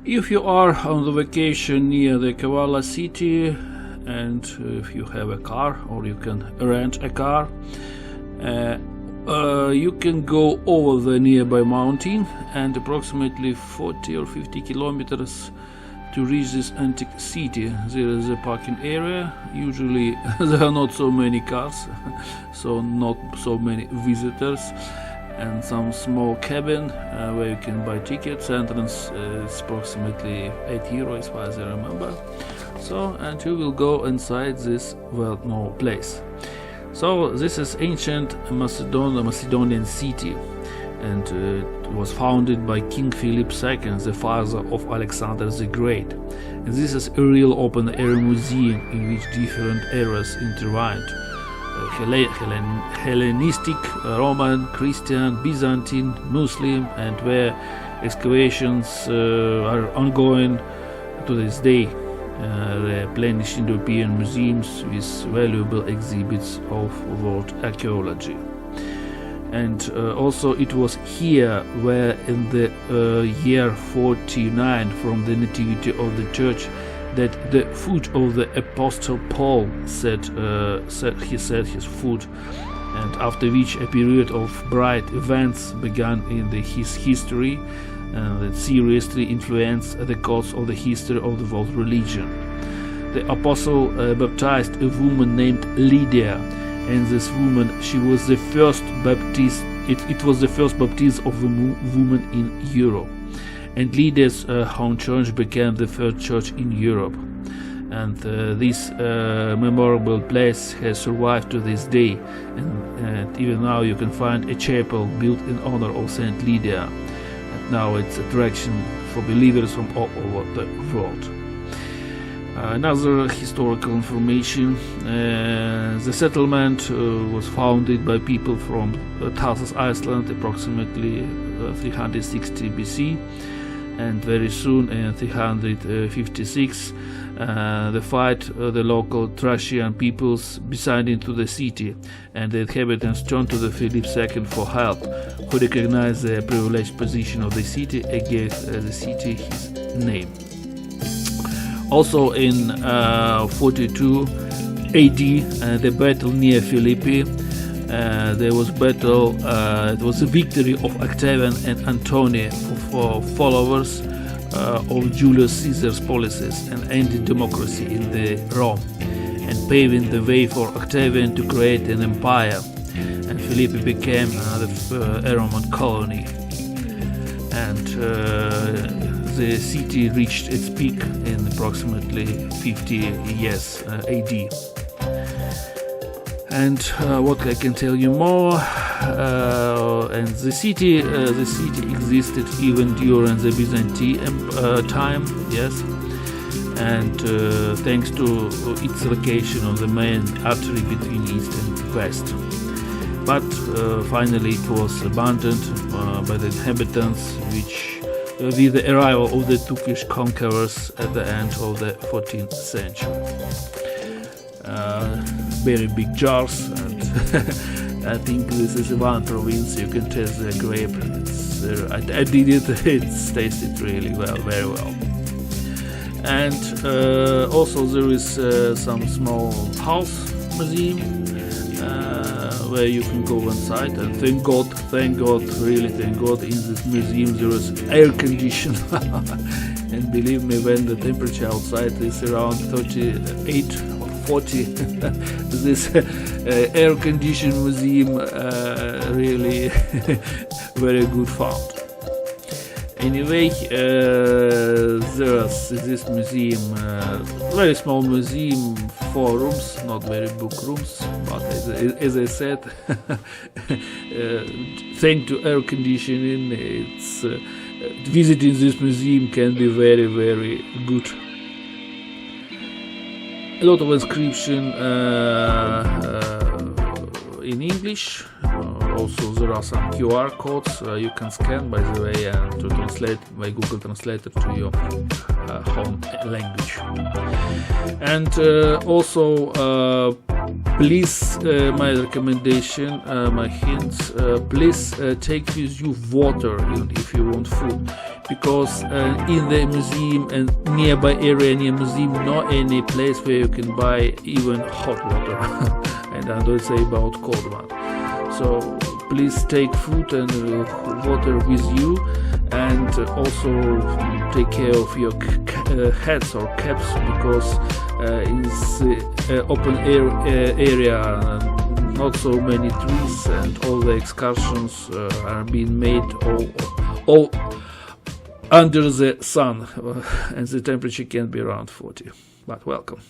If you are on the vacation near the Kavala city, and if you have a car or you can rent a car, you can go over the nearby mountain and approximately 40 or 50 kilometers to reach this antique city. There is a parking area. Usually there are not so many cars, so not so many visitors, and some small cabin where you can buy tickets. Entrance is approximately €8 as far as I remember. So, and you will go inside this well-known place. So this is ancient Macedonian city, and it was founded by King Philip II, the father of Alexander the Great. And this is a real open-air museum in which different eras intertwined: Hellenistic, Roman, Christian, Byzantine, Muslim, and where excavations are ongoing to this day, replenishing European museums with valuable exhibits of world archeology. And also it was here where in the year 49 from the Nativity of the Church that the foot of the Apostle Paul set his foot, and after which a period of bright events began in his history that seriously influenced the course of the history of the world religion. The apostle baptized a woman named Lydia, and this woman, she was the first baptist. It was the first baptism of a woman in Europe, and Lydia's home church became the first church in Europe. And this memorable place has survived to this day, and even now you can find a chapel built in honor of Saint Lydia. And now it's an attraction for believers from all over the world. Another historical information: the settlement was founded by people from Tarsus, Iceland, approximately 360 BC, and very soon in 356 the local Thracian peoples besieged into the city, and the inhabitants turned to the Philip II for help, who recognized the privileged position of the city and gave the city his name. Also in 42 AD, the battle near Philippi, there was battle. It was a victory of Octavian and Antony for followers of Julius Caesar's policies and ended democracy in the Rome, and paving the way for Octavian to create an empire. And Philippi became a Roman colony, and the city reached its peak in approximately 50 years AD. And what I can tell you more? And the city existed even during the Byzantine time, yes. And thanks to its location on the main artery between east and west. But finally it was abandoned by the inhabitants, with the arrival of the Turkish conquerors at the end of the 14th century. Very big jars, and I think this is one province you can taste the grape. I did it, it's tasted really well, very well. And also there is some small house museum where you can go inside, and thank God, really thank God, in this museum there is air conditioning. And believe me, when the temperature outside is around 38 or 40, this air conditioned museum really very good found. Anyway, there's this museum, very small museum, 4 rooms, not very big rooms, but as I said, thanks to air conditioning, it's visiting this museum can be very, very good. A lot of inscription in English. Also there are some QR codes you can scan, by the way, and to translate by Google Translator to your home language. And also please, my recommendation, my hints, please take with you water even if you want food, because in the museum and nearby area near museum, not any place where you can buy even hot water, and I don't say about cold one. So please take food and water with you, and also take care of your hats or caps, because it's open air area, not so many trees, and all the excursions are being made all under the sun, and the temperature can be around 40. But welcome.